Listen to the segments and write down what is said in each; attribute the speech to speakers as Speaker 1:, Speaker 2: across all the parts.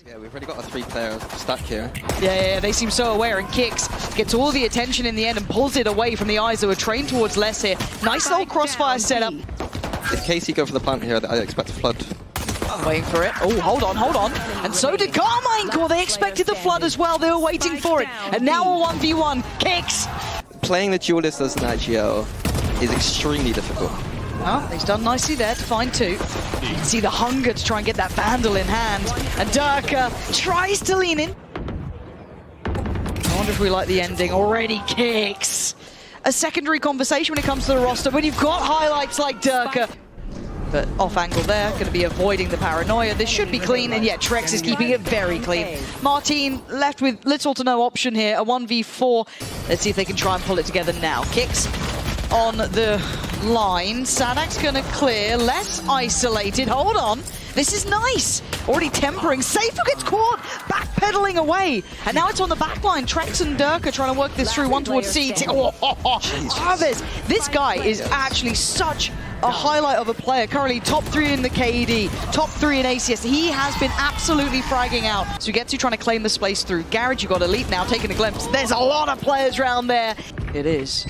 Speaker 1: Yeah, we've already got a 3-player stack here.
Speaker 2: Yeah, they seem so aware, and KIX gets all the attention in the end and pulls it away from the eyes that were trained towards Les here. Nice little crossfire setup.
Speaker 1: If KC go for the plant here, I expect a flood.
Speaker 2: Waiting for it. Oh, hold on. And so did Karmine Corp. They expected the flood as well. They were waiting for it. And now a 1v1. KIX!
Speaker 1: Playing the duelist as an IGL is extremely difficult.
Speaker 2: Well, he's done nicely there to find two. You can see the hunger to try and get that Vandal in hand. And Durka tries to lean in. I wonder if we like the ending. Already KIX. A secondary conversation when it comes to the roster, when you've got highlights like Durka. But off angle there, going to be avoiding the paranoia. This should be clean, and yet Trex is keeping it very clean. Martin left with little to no option here, a 1v4. Let's see if they can try and pull it together now. KIX on the line. Sadak's going to clear, less isolated. Hold on, this is nice. Already tempering. Safe who gets caught, backpedaling away. And now it's on the back line. Trex and Durka trying to work this through, one towards CT. Harvest. This guy is actually such a highlight of a player. Currently top 3 in the KD, top 3 in ACS. He has been absolutely fragging out. Sugetsu trying to claim the space through. Garage, you got Elite now taking a glimpse. There's a lot of players around there. It is.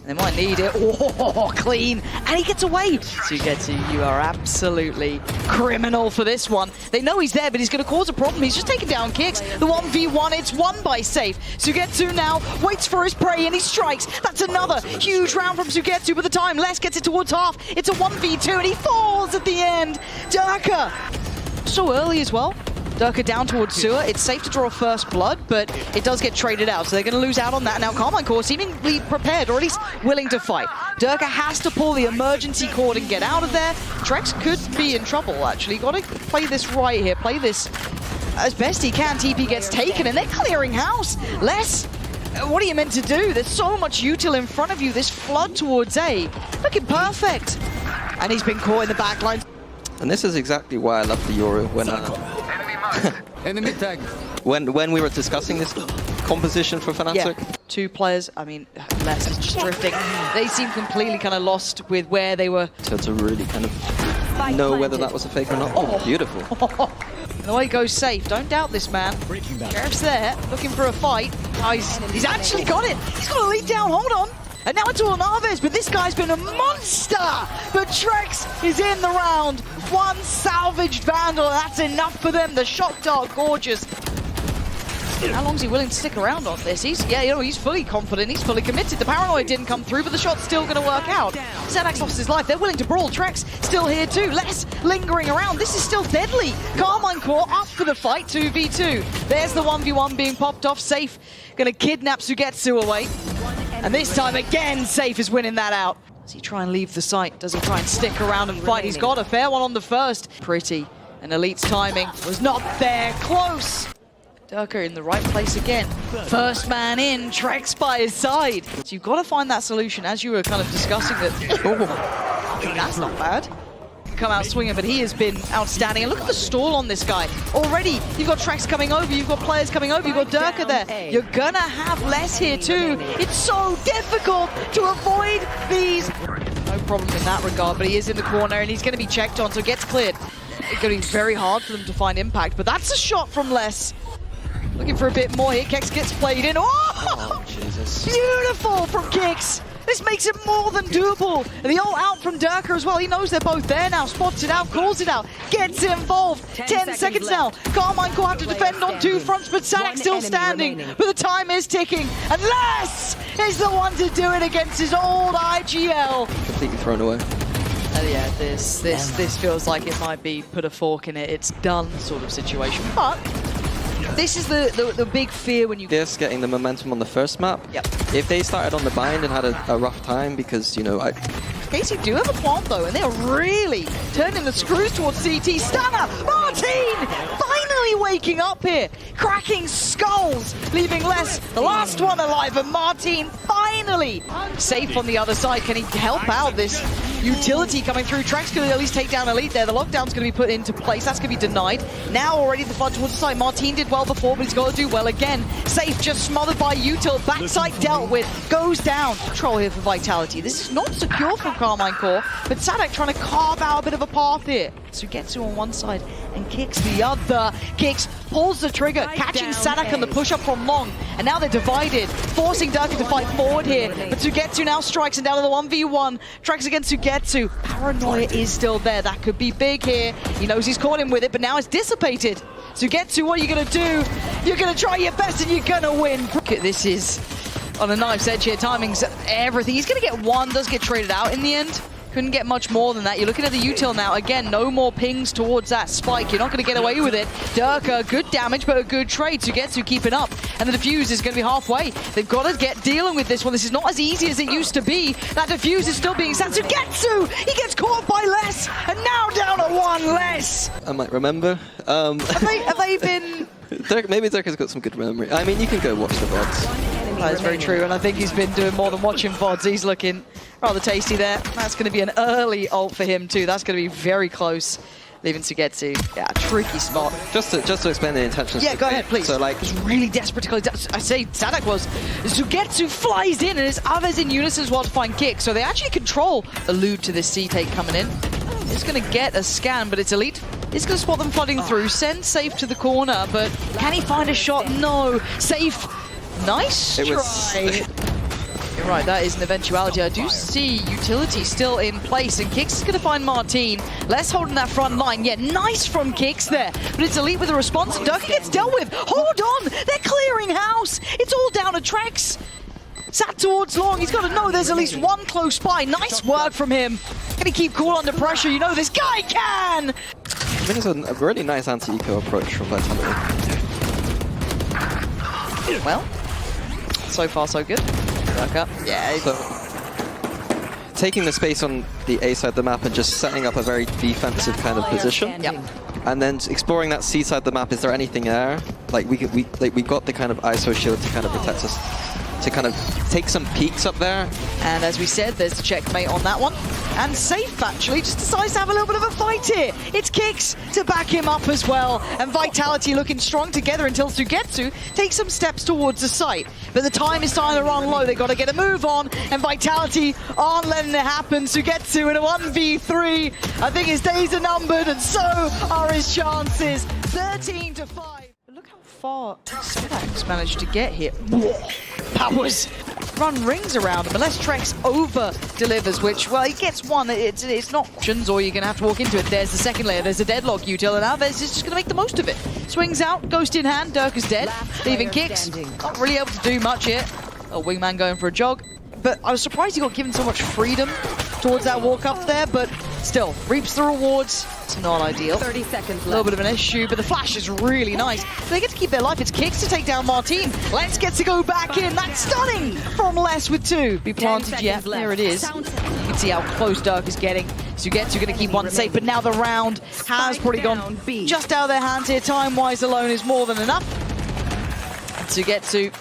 Speaker 2: They might need it. Oh, clean. And he gets away. Sugetsu, you are absolutely criminal for this one. They know he's there, but he's going to cause a problem. He's just taking down KIX. The 1v1, it's won by Safe. Sugetsu now waits for his prey and he strikes. That's another huge round from Sugetsu, but the time Les gets it towards half. It's a 1v2 and he falls at the end. Durka, so early as well. Durka down towards Sewer. It's safe to draw first blood, but it does get traded out, so they're going to lose out on that. Now Karmine Corp seemingly prepared, or at least willing to fight. Durka has to pull the emergency cord and get out of there. Trex could be in trouble, actually. Got to play this right here. Play this as best he can. TP gets taken, and they're clearing house. Les, what are you meant to do? There's so much util in front of you. This flood towards A. Looking perfect. And he's been caught in the back line.
Speaker 1: And this is exactly why I love the Euro.
Speaker 3: Enemy tag.
Speaker 1: When we were discussing this composition for Fnatic.
Speaker 2: Yeah. Two players, I mean, Les is just drifting. They seem completely kind of lost with where they were.
Speaker 1: So to really kind of know whether that was a fake or not. Oh, beautiful.
Speaker 2: The way goes Safe. Don't doubt this man. Sheriff's there, looking for a fight. Oh, he's actually got it. He's got a lead down. Hold on. And now it's all Naves, but this guy's been a monster! But Trex is in the round. One salvaged Vandal, that's enough for them. The shot dart, gorgeous. How long is he willing to stick around on this? He's fully confident, he's fully committed. The paranoia didn't come through, but the shot's still going to work out. Sadak's lost his life. They're willing to brawl. Trex still here too. Les lingering around. This is still deadly. Karmine Corp up for the fight, 2v2. There's the 1v1 being popped off. Safe going to kidnap Sugetsu away. And this time again, Safe is winning that out. Does he try and leave the site? Does he try and stick around and fight? He's got a fair one on the first. Pretty. And Elite's timing was not there. Close. Durka in the right place again. First man in, Trex by his side. So you've got to find that solution as you were kind of discussing that. Oh, that's not bad. Come out swinging, but he has been outstanding. And look at the stall on this guy. Already, you've got Trex coming over, you've got players coming over, you've got Durka there. You're gonna have Les here too. It's so difficult to avoid these. No problem in that regard, but he is in the corner and he's gonna be checked on, so it gets cleared. It's gonna be very hard for them to find impact, but that's a shot from Les. Looking for a bit more here. KIX gets played in. Oh,
Speaker 1: Jesus.
Speaker 2: Beautiful from KIX. This makes it more than doable. And the ult out from Durka as well. He knows they're both there now. Spots it out, calls it out, gets involved. 10 seconds now. Karmine Corp have to defend on two fronts, but Sadak's still standing. But the time is ticking. And Les is the one to do it against his old IGL.
Speaker 1: Completely thrown away.
Speaker 2: Yeah, this feels like it might be put a fork in it. It's done sort of situation. But this is the big fear when you...
Speaker 1: This getting the momentum on the first map.
Speaker 2: Yep.
Speaker 1: If they started on the bind and had a rough time, because, you know,
Speaker 2: KC do have a plant though, and they're really turning the screws towards CT. Stunner! Martin! Finally waking up here! Cracking skulls! Leaving Les, the last one alive, and Martin finally safe on the other side. Can he help out this utility coming through? Trex can at least take down Elite there. The lockdown's going to be put into place. That's going to be denied. Now already the flood towards the side. Martin did well before, but he's got to do well again. Safe just smothered by util. Backside dealt with. Goes down. Control here for Vitality. This is not secure from Karmine Corp, but Sadak trying to carve out a bit of a path here. Sugetsu on one side and Kicks the other. Kicks pulls the trigger, catching Sadak on the push up from long. And now they're divided, forcing Durka to fight forward here. But Sugetsu now strikes and down to the 1v1. Tracks against Sugetsu. Paranoia is still there. That could be big here. He knows he's caught him with it, but now it's dissipated. Sugetsu, what are you going to do? You're going to try your best and you're going to win. This is on a knife's edge here. Timing's everything. He's going to get one, does get traded out in the end. Couldn't get much more than that. You're looking at the util now. Again, no more pings towards that spike. You're not going to get away with it. Durka, good damage, but a good trade. Sugetsu keeping up. And the defuse is going to be halfway. They've got to get dealing with this one. This is not as easy as it used to be. That defuse is still being sent. Sugetsu! He gets caught by less, and now down to one less.
Speaker 1: I might remember.
Speaker 2: Have they been...
Speaker 1: Maybe Durka's got some good memory. I mean, you can go watch the VODs.
Speaker 2: That is very true, and I think he's been doing more than watching VODs. He's looking rather tasty there. That's going to be an early ult for him too. That's going to be very close, leaving Sugetsu. Yeah, a tricky spot.
Speaker 1: Just to explain the intentions.
Speaker 2: Yeah, go ahead, please.
Speaker 1: So like,
Speaker 2: he's really desperate to close. I say Sadak was. Sugetsu flies in, and his others in unison as well to find Kick. So they actually control. Allude to this C take coming in. It's going to get a scan, but it's Elite. It's going to spot them flooding through. Send Safe to the corner, but can he find a shot? No. Safe. Nice try. You're right, that is an eventuality. I do see utility still in place, and Kicks is going to find Martine. Less holding that front line. Yeah, nice from Kicks there. But it's Elite with a response. Durka gets dealt with. Hold on! They're clearing house! It's all down to Trex. Sat towards long. He's got to know there's at least one close by. Nice work from him. Can he keep cool under pressure? You know this guy can!
Speaker 1: I mean, it's a really nice anti-eco approach from Vitality.
Speaker 2: Well, so far so good. Durka. Yeah.
Speaker 1: So, taking the space on the A side of the map and just setting up a very defensive kind of position.
Speaker 2: Yep.
Speaker 1: And then exploring that C side of the map. Is there anything there? Like we got the kind of ISO shield to kind of protect us, to kind of take some peeks up there.
Speaker 2: And as we said, there's a checkmate on that one. And Safe actually just decides to have a little bit of a fight here. It's Kicks to back him up as well. And Vitality looking strong together until Sugetsu takes some steps towards the site. But the time is starting to run low. They've got to get a move on. And Vitality aren't letting it happen. Sugetsu in a 1v3. I think his days are numbered, and so are his chances. 13-5. Look how far Sadak's managed to get here. That was run rings around him, unless Trex over delivers, which, well, he gets one. It's not options, or you're going to have to walk into it. There's the second layer. There's a deadlock util, and Alves is just going to make the most of it. Swings out, ghost in hand. Durka's dead, leaving Kicks. Not really able to do much here. A wingman going for a jog. But I was surprised he got given so much freedom towards that walk up there, but still, reaps the rewards. It's not ideal.
Speaker 3: 30 seconds left.
Speaker 2: A little bit of an issue, but the flash is really nice. They get to keep their life. It's Kicks to take down Martine. Let's get to go back in. That's stunning from Les with 2. Be planted yet. There it is. You can see how close Durk is getting. Sugetsu going to keep one safe, but now the round has probably gone just out of their hands here. Time-wise alone is more than enough. Sugetsu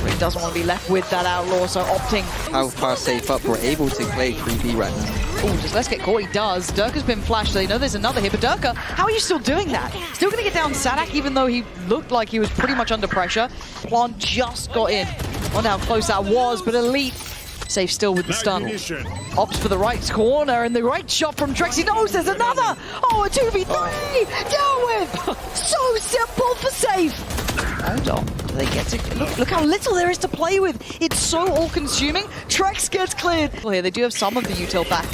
Speaker 2: really doesn't want to be left with that outlaw, so opting.
Speaker 1: How far Safe up we're able to play 3B right now.
Speaker 2: Oh, just let's get caught. He does. Durka's been flashed. They know there's another here, but Durka, how are you still doing that? Still going to get down Sadak, even though he looked like he was pretty much under pressure. Plant just got in. Wonder how close that was, but Elite Safe still with the stun. Opts for the right corner, and the right shot from Trex. He knows there's another. Oh, a 2v3. Dealt with. So simple for Safe. Hold on. They get to look how little there is to play with. It's so all-consuming. Trex gets cleared. Well, here they do have some of the util back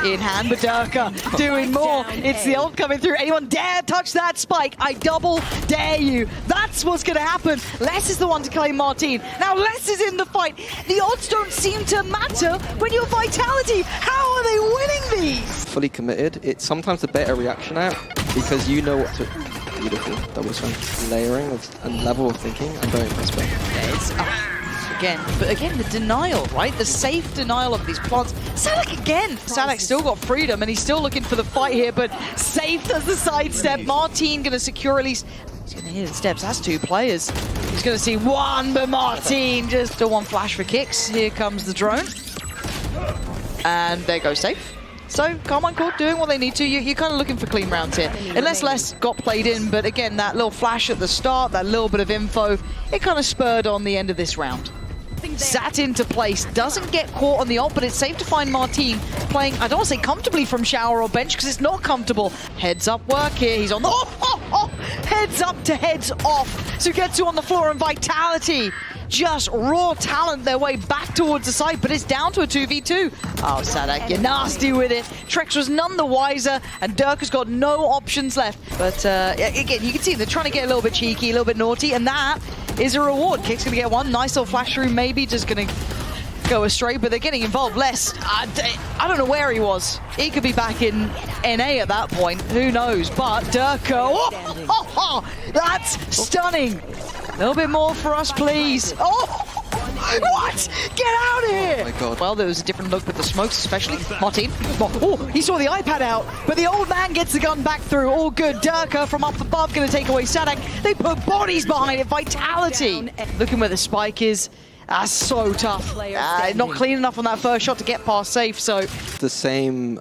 Speaker 2: in hand, but Durka doing more. It's the ult coming through. Anyone dare touch that spike? I double dare you. That's what's going to happen. Les is the one to claim Martine. Now Les is in the fight. The odds don't seem to matter when you're Vitality. How are they winning these?
Speaker 1: Fully committed. It's sometimes a better reaction out because you know what to. Beautiful double swing, layering of, and level of thinking. I'm very impressed by it.
Speaker 2: Yeah, it's again the denial, right? The safe denial of these plants. Sadak again. Sadak's still got freedom, and he's still looking for the fight here, but Safe does the sidestep. Martine gonna secure at least. He's gonna hear the steps. That's 2 players. He's gonna see one, but Martine just still one flash for Kicks. Here comes the drone, and there goes Safe. So, Karmine Corp doing what they need to. You're kind of looking for clean rounds here. Unless Les got played in, but again, that little flash at the start, that little bit of info, it kind of spurred on the end of this round. sat into place, doesn't get caught on the ult, but it's safe to find Martine playing, I don't want to say comfortably from shower or bench, because it's not comfortable. Heads up work here, he's on the, heads up to heads off. Sugetsu on the floor, and Vitality just raw talent their way back towards the site, but it's down to a 2v2. Oh, Sadak, you're nasty with it. Trex was none the wiser, and Dirk has got no options left. But again, you can see they're trying to get a little bit cheeky, a little bit naughty, and that is a reward. Kick's gonna get one. Nice little flash through, maybe just gonna go astray, but they're getting involved less. I don't know where he was. He could be back in NA at that point. Who knows? But Durko, that's stunning. A little bit more for us, please. Oh, what? Get out of here!
Speaker 1: Oh my God.
Speaker 2: Well, there was a different look with the smokes, especially. Martine. Oh, he saw the iPad out, but the old man gets the gun back through. All good. Durka from up above going to take away Sadak. They put bodies behind it. Vitality. Looking where the spike is. That's so tough. Not clean enough on that first shot to get past safe, so...
Speaker 1: The same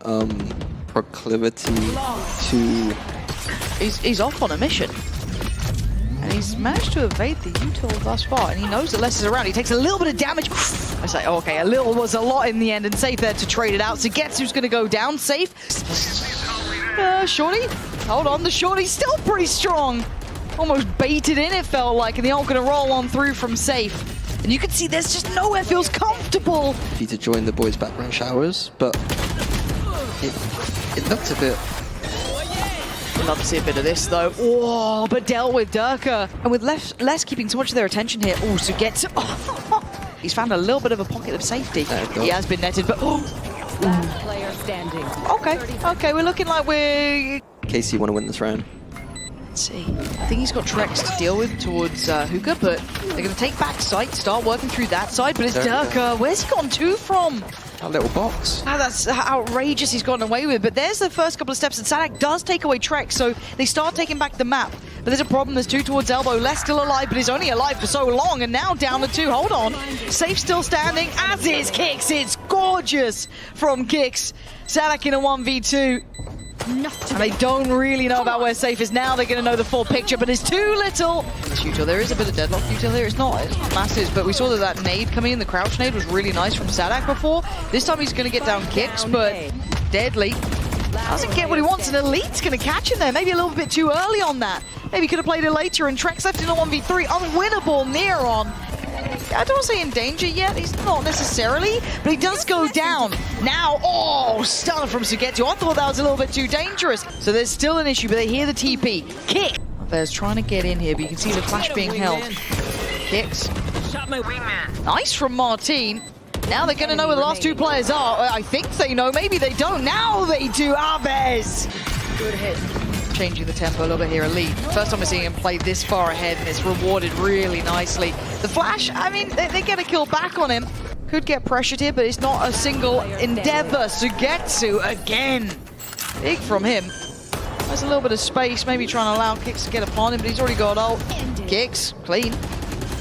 Speaker 1: proclivity to...
Speaker 2: He's off on a mission. And he's managed to evade the util thus far, and he knows that Les is around. He takes a little bit of damage. I say, oh, okay, a little was a lot in the end, and Safe there to trade it out. So Getsu's going to go down. Safe. Shorty. Hold on, the Shorty's still pretty strong. Almost baited in, it felt like, and the ult going to roll on through from Safe. And you can see there's just nowhere feels comfortable.
Speaker 1: To join the boys' background showers, but it looked a bit...
Speaker 2: I'd love to see a bit of this, though. Oh, but dealt with Durka. And with Les keeping so much of their attention here. Oh, Sugetsu. Oh, he's found a little bit of a pocket of safety. He has been netted, but...
Speaker 3: Last player standing.
Speaker 2: Okay, we're looking like we're...
Speaker 1: KC want to win this round.
Speaker 2: Let's see. I think he's got Trex to deal with towards Hookah, but they're going to take back site, start working through that side, but it's Durka. Where's he gotten two from?
Speaker 1: That little box.
Speaker 2: Oh, that's outrageous he's gotten away with, but there's the first couple of steps, and Sadak does take away Trex, so they start taking back the map. But there's a problem, there's two towards elbow. Les still alive, but he's only alive for so long, and now down to two. Hold on. Safe still standing, as is Kix. It's gorgeous from Kix. Sadak in a 1v2. And they don't really know about where Safe is now. They're going to know the full picture, but it's too little. There is a bit of deadlock util here. It's not massive, but we saw that nade coming in. The crouch nade was really nice from Sadak before. This time he's going to get down Kicks, but deadly. Doesn't get what he wants, and Elite's going to catch him there. Maybe a little bit too early on that. Maybe could have played it later, and Trex left in a 1v3. Unwinnable near on. I don't want to say in danger yet, he's not necessarily, but he does go down. Now, oh, stun from Sugetsu. I thought that was a little bit too dangerous. So there's still an issue, but they hear the TP. Kick! There's trying to get in here, but you can see the flash being held. Kicks. Nice from Martine. Now they're going to know where the last two players are. I think they know, maybe they don't. Now they do. Aves! Good hit. Changing the tempo a little bit here, Elite. First time we're seeing him play this far ahead, and it's rewarded really nicely. The flash, I mean, they get a kill back on him. Could get pressured here, but it's not a single endeavor. Sugetsu again. Big from him. There's a little bit of space, maybe trying to allow Kicks to get upon him, but he's already got ult. Kicks, clean.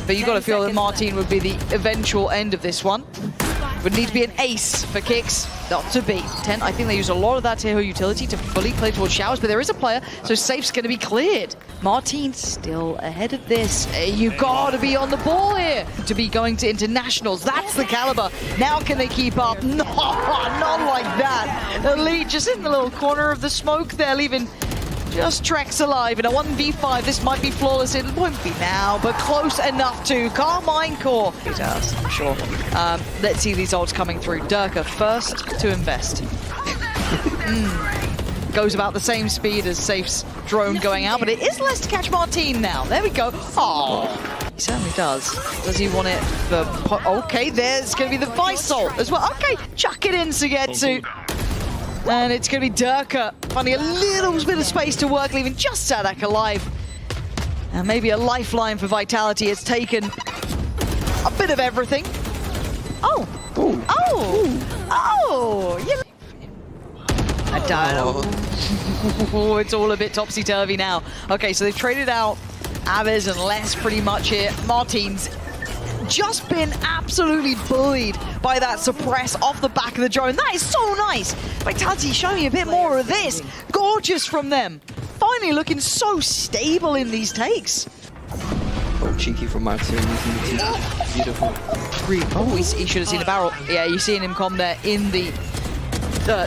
Speaker 2: But you've got to feel that Martine would be the eventual end of this one. Would need to be an ace for Kicks, not to be. 10, I think they use a lot of that Tahoe utility to fully play towards showers, but there is a player, so Safe's going to be cleared. Martine's still ahead of this. You got to be on the ball here to be going to internationals. That's the caliber. Now can they keep up? No, not like that. Elite just in the little corner of the smoke there, leaving just Trex alive in a 1v5. This might be flawless. It won't be now, but close enough to Karmine Corp. He's ours, I'm sure. Let's see these ults coming through. Durka first to invest. Goes about the same speed as Safe's drone going out, but it is less to catch Martine now. There we go. Oh, he certainly does. Does he want it for... Okay, there's going to be the Vice ult as well. Okay, chuck it in, Sugetsu. And it's going to be Durka finding a little bit of space to work, leaving just Sadak alive. And maybe a lifeline for Vitality. It's taken a bit of everything. Oh! Ooh. Oh! Ooh. Oh! Yeah. I don't know. Oh, it's all a bit topsy-turvy now. Okay, so they've traded out Aves and Les pretty much here. Martine's just been absolutely bullied by that suppress off the back of the drone. That is so nice. Vitality showing a bit more of this. Gorgeous from them. Finally looking so stable in these takes.
Speaker 1: Oh, cheeky from Martin. Beautiful.
Speaker 2: Oh, he should have seen the barrel. Yeah, you're seeing him come there in the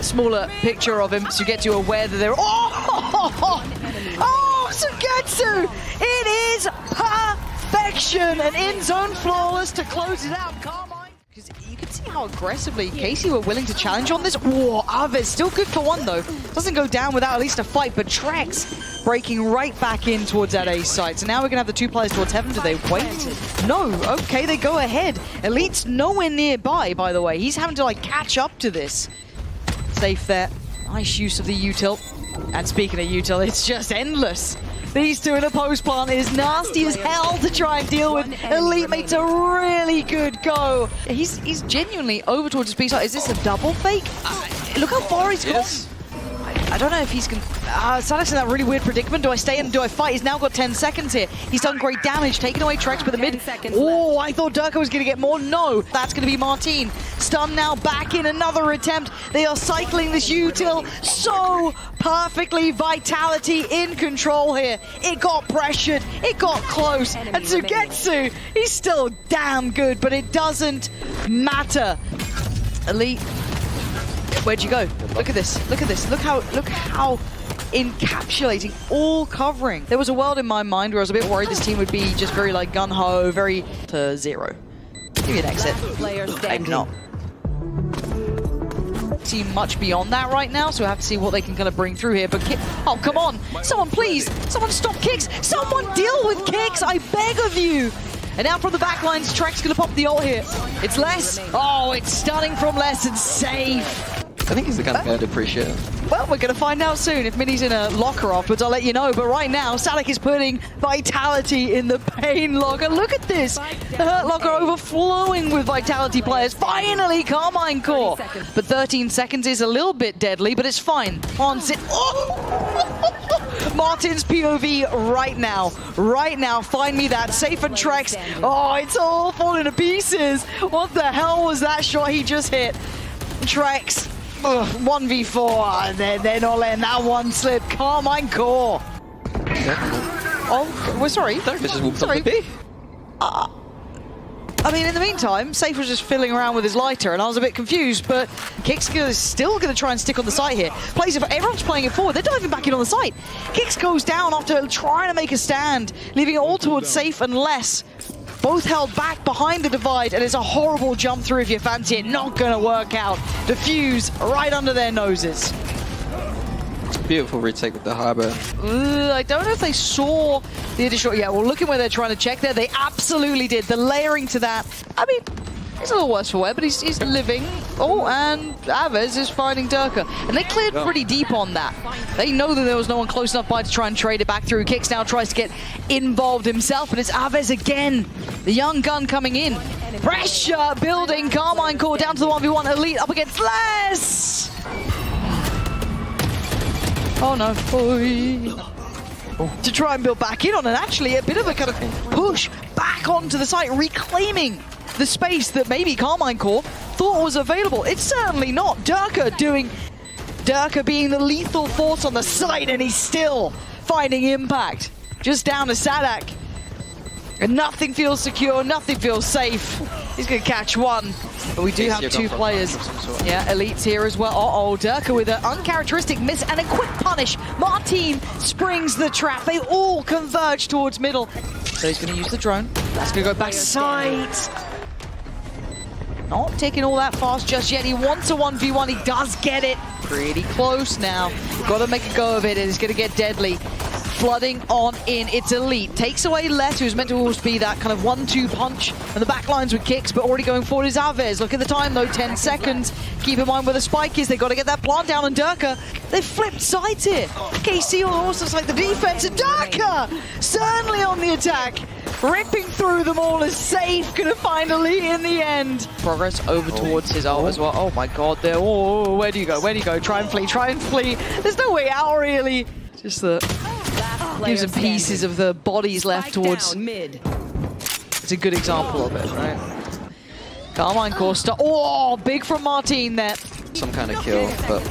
Speaker 2: smaller picture of him, so you get to aware that they're... Oh, Sugetsu! It is perfection! An in-zone flawless to close it out. Karmine. Because you can see how aggressively KC were willing to challenge on this. Whoa, Aves still good for one though. Doesn't go down without at least a fight, but Trex breaking right back in towards that A site. So now we're gonna have the two players towards heaven. Do they wait? No, okay, they go ahead. Elite's nowhere nearby, by the way. He's having to like catch up to this. Safe there. Nice use of the util. And speaking of util, it's just endless. These two in a post plant is nasty as hell to try and deal with. Elite makes a really good go. He's genuinely over towards his B-side. Is this a double fake? Look how far he's gone. I don't know if he's going to... Sadek's in that really weird predicament. Do I stay in? Do I fight? He's now got 10 seconds here. He's done great damage, taking away Trex with the mid. Oh, I thought Durka was going to get more. No, that's going to be Martin. Stun now back in another attempt. They are cycling this util so perfectly. Vitality in control here. It got pressured. It got close. And Sugetsu, he's still damn good, but it doesn't matter. Elite. Where'd you go? Look at this. Look at this. Look how encapsulating, all covering. There was a world in my mind where I was a bit worried this team would be just very like gun-ho, very to zero. Give me an exit. Maybe not. See much beyond that right now, so we have to see what they can kind of bring through here. But oh, come on. Someone please. Someone stop kicks. Someone deal with kicks. I beg of you. And now from the back lines, Trek's gonna pop the ult here. It's Les. Oh, it's stunning from Les and safe.
Speaker 1: I think he's the kind of guy to appreciate it.
Speaker 2: Well, we're going to find out soon if Minnie's in a locker afterwards. I'll let you know. But right now, Sadek is putting Vitality in the pain locker. Look at this. The hurt locker overflowing with Vitality players. Finally, Karmine Corp. But 13 seconds is a little bit deadly, but it's fine. On sit. Oh! Martin's POV right now. Right now. Find me that. Safe and Trex. Oh, it's all falling to pieces. What the hell was that shot he just hit? Trex. 1v4, they're not letting that one slip. Karmine Corp. Oh, we're sorry.
Speaker 1: Sorry.
Speaker 2: I mean, in the meantime, Safe was just fiddling around with his lighter, and I was a bit confused, but Kix is still going to try and stick on the site here. Everyone's playing it forward. They're diving back in on the site. Kix goes down after trying to make a stand, leaving it all towards Safe and Les. Both held back behind the divide, and it's a horrible jump through if you fancy it. Not going to work out. Diffuse right under their noses.
Speaker 1: Beautiful retake with the harbor.
Speaker 2: I don't know if they saw the additional... Yeah, well, looking where they're trying to check there, they absolutely did. The layering to that, I mean, it's a little worse for wear, but he's living. Oh, and Aves is finding Durka. And they cleared pretty deep on that. They know that there was no one close enough by to try and trade it back through. Kix now tries to get involved himself, and it's Aves again. The young gun coming in. Pressure building. Karmine Corp down to the 1v1. Elite up against Les. Oh no. To try and build back in on it. Actually, a bit of a kind of push back onto the site, reclaiming the space that maybe Karmine Corp thought was available. It's certainly not. Durka being the lethal force on the site, and he's still finding impact. Just down to Sadak. And nothing feels secure, nothing feels safe. He's going to catch one. But we do have two players. Yeah, Elite's here as well. Uh-oh, Durka with an uncharacteristic miss and a quick punish. Martin springs the trap. They all converge towards middle. So he's going to use the drone. That's going to go back sight. Not taking all that fast just yet. He wants a 1v1. He does get it. Pretty close now. Got to make a go of it, and it's going to get deadly. Flooding on in. It's Elite. Takes away Les, who's meant to always be that kind of 1-2 punch. And the back lines with kicks, but already going forward is Aves. Look at the time, though. 10 seconds. Keep in mind where the spike is. They've got to get that plant down. And Durka, they've flipped sides here. KC also like the defense. And Durka, certainly on the attack. Ripping through them all is safe. Gonna find Elite in the end. Progress over towards his ult as well. Oh my god, there. Oh, where do you go? Where do you go? Try and flee. Try and flee. There's no way out, really. Just the gives some pieces of the bodies left towards mid. It's a good example of it, right? Karmine Corp. Oh, big from Martin there.
Speaker 1: Some kind of kill, but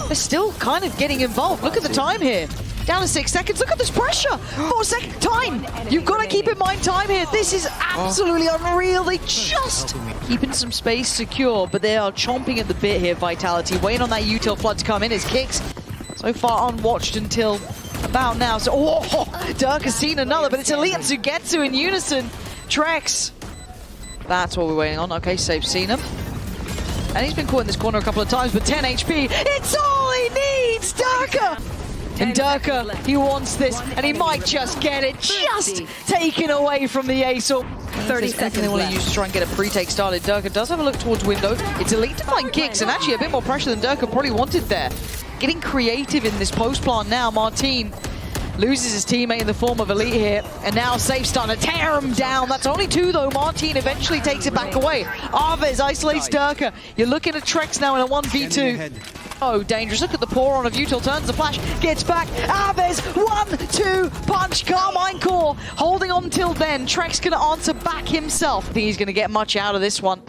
Speaker 2: they're still kind of getting involved. Look at the time here. Down to 6 seconds. Look at this pressure. 4 seconds. Time. You've got to keep in mind time here. This is absolutely unreal. They just keeping some space secure, but they are chomping at the bit here, Vitality. Waiting on that util flood to come in. His kicks so far unwatched until about now. So, Dirk has seen another, but it's Elite and Sugetsu in unison. Trex. That's what we're waiting on. Okay, Safe seen him. And he's been caught in this corner a couple of times, but 10 HP. It's all he needs, Durka! And Durka, he wants this, and he might just get it just taken away from the ace. 30 seconds they want to use to try and get a pre-take started. Durka does have a look towards window. It's Elite to find kicks, and actually a bit more pressure than Durka probably wanted there. Getting creative in this post plant now. Martin loses his teammate in the form of Elite here, and now Safe starting to tear him down. That's only 2 though. Martin eventually takes it back away. Aves isolates Durka. You're looking at Trex now in a 1v2. Oh, dangerous. Look at the pour on of util, turns the flash, gets back. Aves, 1-2 punch. Karmine Core holding on till then. Trex gonna answer back himself. I think he's gonna get much out of this one.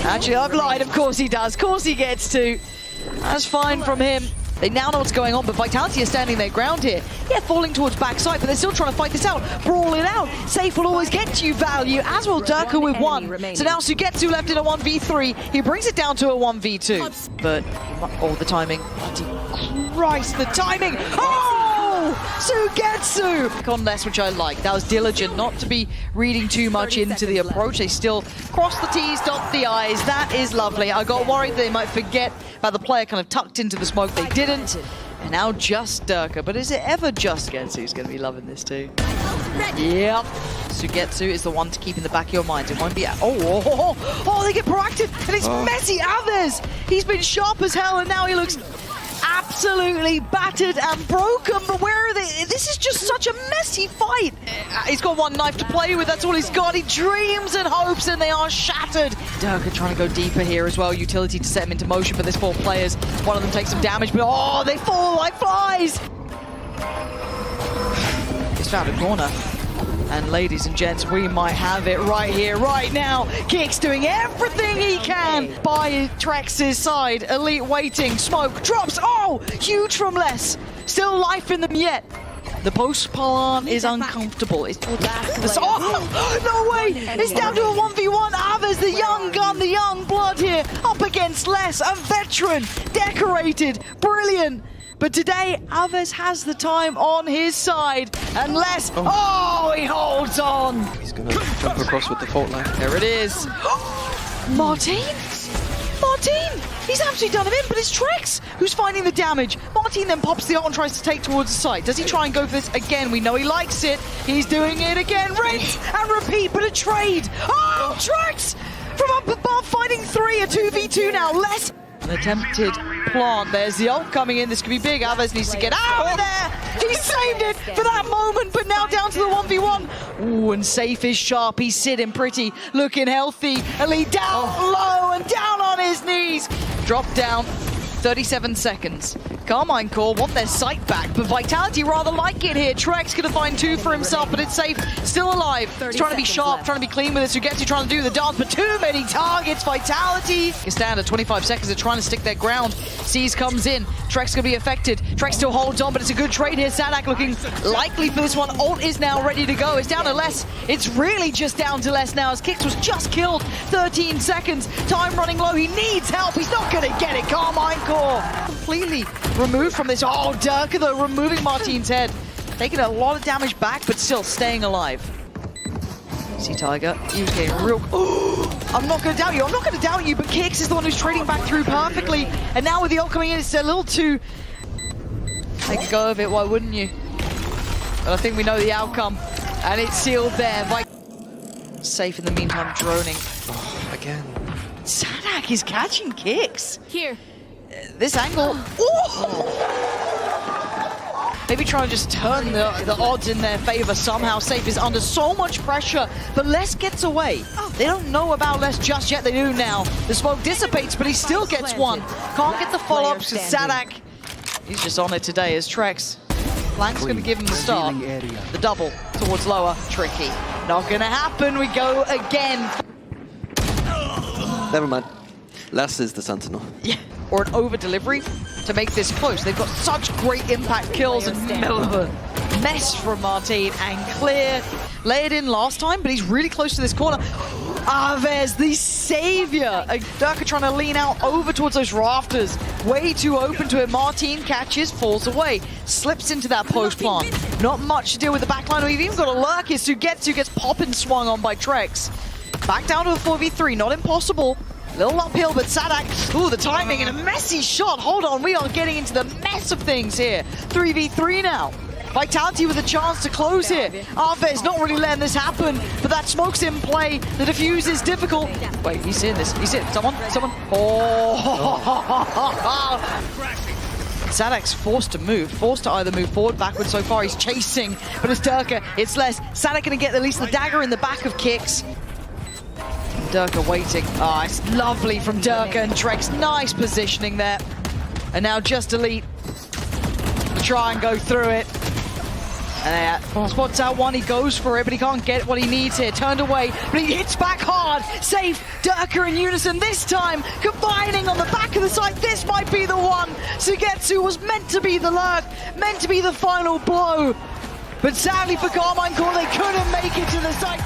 Speaker 2: Actually, I've lied. Of course he does. Of course he gets to. That's fine from him. They now know what's going on, but Vitality is standing their ground here. Yeah, falling towards backside, but they're still trying to fight this out. Brawl it out. Safe will always get you value, as will Durka with 1. So now Sugetsu left in a 1v3. He brings it down to a 1v2. But, the timing. Christ, the timing. Oh! Sugetsu! On less, which I like. That was diligent, not to be reading too much into the approach. They still cross the T's, dot the I's. That is lovely. I got worried they might forget about the player kind of tucked into the smoke. They didn't. And now just Durka. But is it ever just Sugetsu's going to be loving this too? Yep. Sugetsu is the one to keep in the back of your mind. It won't be... Oh, they get proactive. And it's messy. Aves! He's been sharp as hell, and now he looks absolutely battered and broken. But where are they? This is just such a messy fight. He's got 1 knife to play with. That's all he's got. He dreams and hopes, and they are shattered. Durka trying to go deeper here as well. Utility to set him into motion, but there's 4 players. One of them takes some damage, but they fall like flies. He's found a corner. And ladies and gents, we might have it right here, right now. Kicks doing everything he can by Trex's side. Elite waiting, smoke, drops. Oh, huge from less. Still life in them yet. The post plant is uncomfortable. It's no way! It's down to a 1v1. Aves, the young gun, the young blood here, up against less. A veteran, decorated, brilliant. But today, Aves has the time on his side. And less, he holds on.
Speaker 1: He's going to jump across with the fault line.
Speaker 2: There it is. Martin? Martin! He's absolutely done him in, but it's Trex who's finding the damage. Martin then pops the ult and tries to take towards the side. Does he try and go for this again? We know he likes it. He's doing it again. Rinse and repeat, but a trade. Oh, Trex! From up above, fighting 3, a 2v2 now. Less. An attempted plant. There's the ult coming in. This could be big. Aves needs to get out of there. He saved it for that moment, but now down to the 1v1. Ooh, and Safe is sharp. He's sitting pretty, looking healthy. Elite down low and down on his knees. Drop down. 37 seconds. Karmine Core want their sight back, but Vitality rather like it here. Trex gonna find 2 for himself, but it's Safe, still alive. He's trying to be sharp, trying to be clean with it. Sugetsu trying to do the dance, but too many targets. Vitality is down at 25 seconds. They're trying to stick their ground. Seas comes in. Trex gonna be affected. Trex still holds on, but it's a good trade here. Sadak looking likely for this one. Ult is now ready to go. It's down to less. It's really just down to less now, as Kix was just killed. 13 seconds. Time running low. He needs help. He's not gonna get it. Karmine Core completely removed from this. Durka though, removing Martin's head. Taking a lot of damage back, but still staying alive. See Tiger, he was getting real... I'm not going to doubt you, but Kix is the one who's trading back through perfectly. And now with the ult coming in, it's a little too... Take a go of it, why wouldn't you? But I think we know the outcome. And it's sealed there. Safe in the meantime, droning.
Speaker 1: Again.
Speaker 2: Sadak is catching kicks.
Speaker 3: Here.
Speaker 2: This angle. Maybe try and just turn the odds in their favor somehow. Safe is under so much pressure, but Les gets away. They don't know about Les just yet. They do now. The smoke dissipates, but he still gets 1. Can't get the follow-ups because Sadak, he's just on it today as Trex. Flank's going to give him the start. The double towards lower. Tricky. Not going to happen. We go again.
Speaker 1: Never mind. Les is the Sentinel.
Speaker 2: Yeah. Or an over-delivery. to make this close. They've got such great impact kills and mess from Martin and clear. Layered in last time, but he's really close to this corner. Aves, the savior. Durka trying to lean out over towards those rafters. Way too open to it. Martin catches, falls away. Slips into that post plant. Not much to deal with the backline. We've even got a Lurkis who gets popping swung on by Trex. Back down to a 4v3, not impossible. Little uphill, but Sadak, ooh, the timing and a messy shot. Hold on, we are getting into the mess of things here. 3v3 now. Vitality with a chance to close here. Arve's not really letting this happen, but that smoke's in play. The defuse is difficult. Wait, he's in this. He's in. Someone. Oh. Sadak's forced to move. Forced to either move forward, backwards. So far, he's chasing, but it's Durka. It's less. Sadak going to get at least the dagger in the back of kicks. Durka waiting. Oh, it's lovely from Durka and Trex. Nice positioning there. And now just Elite to try and go through it. And spots out one, he goes for it, but he can't get what he needs here. Turned away, but he hits back hard. Safe, Durka in unison this time, combining on the back of the site. This might be the one. Sugetsu was meant to be the lurk, meant to be the final blow. But sadly for Karmine Corp, they couldn't make it to the site.